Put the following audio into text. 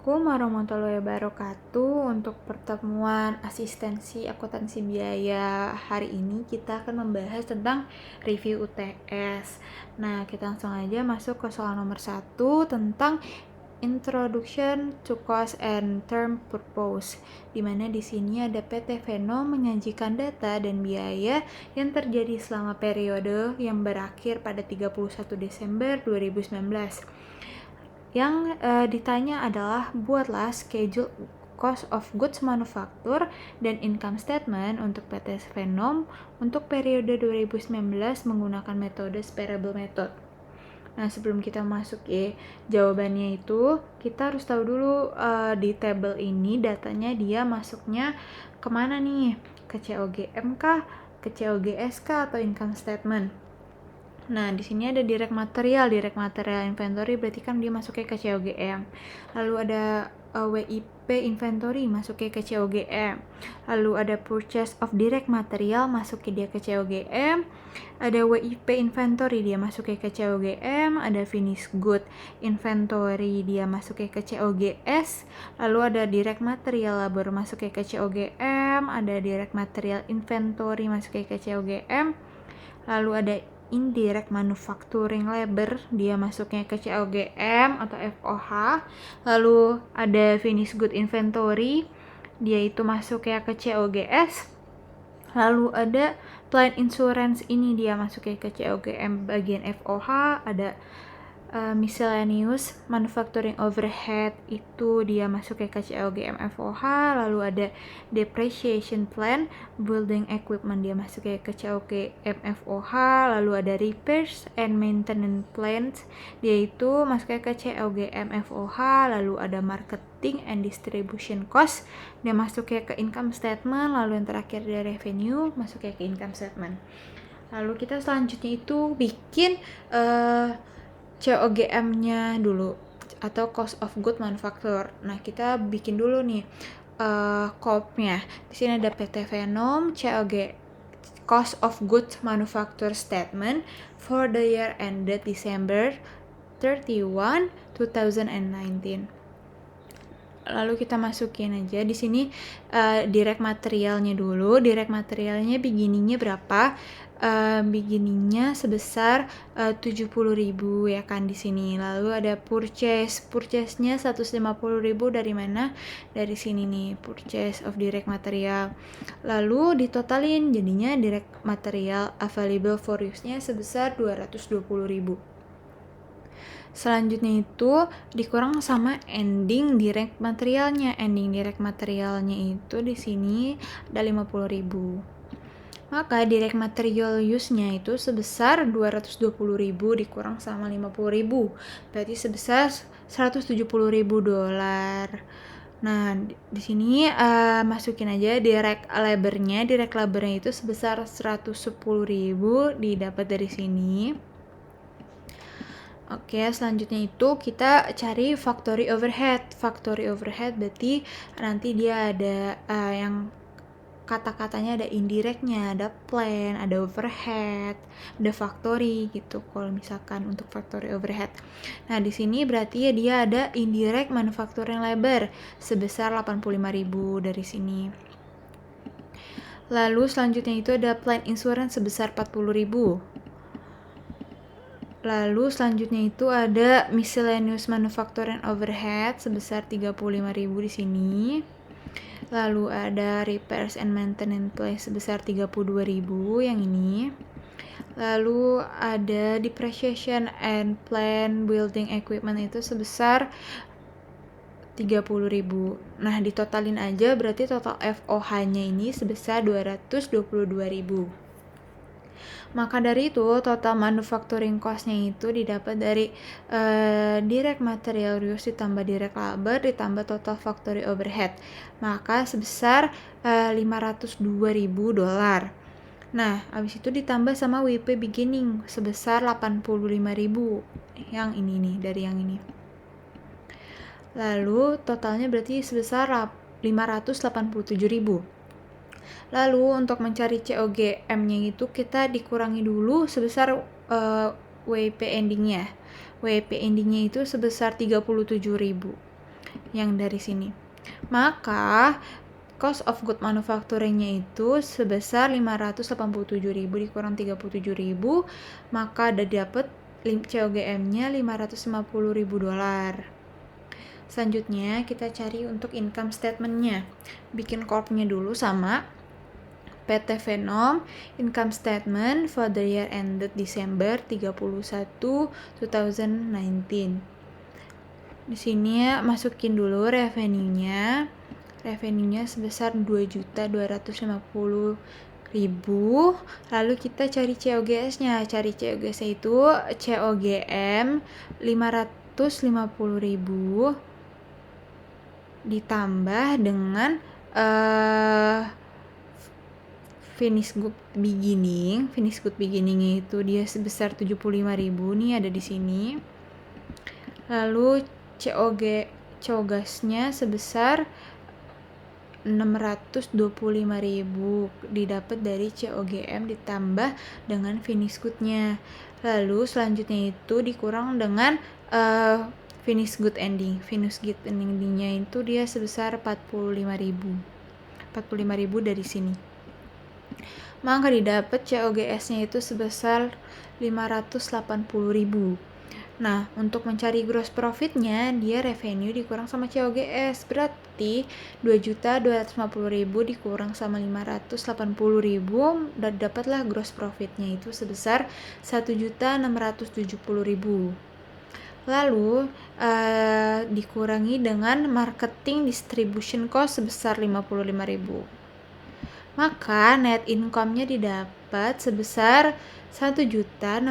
Assalamualaikum warahmatullahi wabarakatuh. Untuk pertemuan asistensi akuntansi biaya hari ini kita akan membahas tentang review UTS. Nah, kita langsung aja masuk ke soal nomor 1 tentang Introduction to Cost and Term Purpose, di mana di sini ada PT Venom menyajikan data dan biaya yang terjadi selama periode yang berakhir pada 31 Desember 2019. Yang ditanya adalah buatlah schedule cost of goods manufacture dan income statement untuk PT Venom untuk periode 2019 menggunakan metode Sparable Method. Nah, sebelum kita masuk jawabannya itu, kita harus tahu dulu di tabel ini datanya dia masuknya kemana nih? Ke COGM kah? Ke COGS kah? Atau income statement? Nah, di sini ada direct material inventory berarti kan dia masuknya ke COGM. Lalu ada WIP inventory masuknya ke COGM. Lalu ada purchase of direct material masuknya dia ke COGM. Ada WIP inventory dia masuknya ke COGM. Ada finished good inventory dia masuknya ke COGS. Lalu ada direct material labor masuknya ke COGM. Ada direct material inventory masuknya ke COGM. Lalu ada indirect manufacturing labor dia masuknya ke COGM atau FOH. Lalu ada finished good inventory dia itu masuknya ke COGS. Lalu ada plant insurance ini dia masuknya ke COGM bagian FOH. Ada miscellaneous manufacturing overhead itu dia masuknya ke COGM FOH. Lalu ada depreciation plan building equipment dia masuknya ke COGM FOH. Lalu ada repairs and maintenance plans dia itu masuknya ke COGM FOH. Lalu ada marketing and distribution cost dia masuknya ke income statement. Lalu yang terakhir ada revenue masuknya ke income statement. Lalu kita selanjutnya itu bikin COGM-nya dulu atau cost of good manufacture. Nah, kita bikin dulu nih COP-nya. Di sini ada PT Venom COG cost of goods manufacture statement for the year ended December 31, 2019. Lalu kita masukin aja di sini direct materialnya dulu. Direct materialnya beginningnya berapa? Beginningnya sebesar 70.000 ya kan di sini. Lalu ada purchase-nya 150.000 dari mana? Dari sini nih, purchase of direct material. Lalu ditotalin jadinya direct material available for use-nya sebesar 220.000. Selanjutnya itu dikurang sama ending direct materialnya. Ending direct materialnya itu di sini ada 50.000. Maka direct material use-nya itu sebesar 220.000 dikurang sama 50.000. Berarti sebesar $170.000. Nah, di sini masukin aja direct labor-nya. Direct labor-nya itu sebesar 110.000 didapat dari sini. Oke, selanjutnya itu kita cari factory overhead. Factory overhead berarti nanti dia ada yang kata-katanya ada indirectnya, ada plan, ada overhead, ada factory gitu. Kalau misalkan untuk factory overhead. Nah, di sini berarti ya dia ada indirect manufacturing labor sebesar 85.000 dari sini. Lalu selanjutnya itu ada plant insurance sebesar 40.000. Lalu selanjutnya itu ada miscellaneous manufacturing overhead sebesar 35.000 di sini. Lalu ada repairs and maintenance place sebesar 32.000 yang ini. Lalu ada depreciation and plant building equipment itu sebesar 30.000. Nah, ditotalin aja berarti total FOH-nya ini sebesar 222.000. Maka dari itu total manufacturing cost-nya itu didapat dari direct material use ditambah direct labor ditambah total factory overhead. Maka sebesar $502.000. Nah, habis itu ditambah sama WIP beginning sebesar 85.000. Yang ini nih, dari yang ini. Lalu totalnya berarti sebesar 587.000. Lalu untuk mencari COGM-nya itu kita dikurangi dulu sebesar WIP ending-nya. WIP ending-nya itu sebesar 37.000. yang dari sini. Maka cost of good manufacturing-nya itu sebesar 587.000 dikurang 37.000, maka ada dapat COGM-nya $550.000. Selanjutnya kita cari untuk income statement-nya. Bikin corp-nya dulu sama PT Venom income statement for the year ended December 31, 2019. Di sini masukin dulu revenue-nya. Revenue-nya sebesar 2.250.000. Lalu kita cari COGS-nya. Cari COGS-nya itu COGM 550.000 ditambah dengan finish good beginning itu dia sebesar 75.000 nih, ada di sini. Lalu COGS-nya sebesar 625.000 didapat dari COGM ditambah dengan finish good-nya. Lalu selanjutnya itu dikurang dengan finish good ending. Finish good ending-nya itu dia sebesar 45.000 dari sini. Maka didapat COGS-nya itu sebesar 580.000. Nah, untuk mencari gross profit-nya, dia revenue dikurang sama COGS. Berarti 2.250.000 dikurang sama 580.000, dan dapatlah gross profit-nya itu sebesar 1.670.000. Lalu dikurangi dengan marketing distribution cost sebesar 55.000. Maka net income-nya didapat sebesar $1.615.000.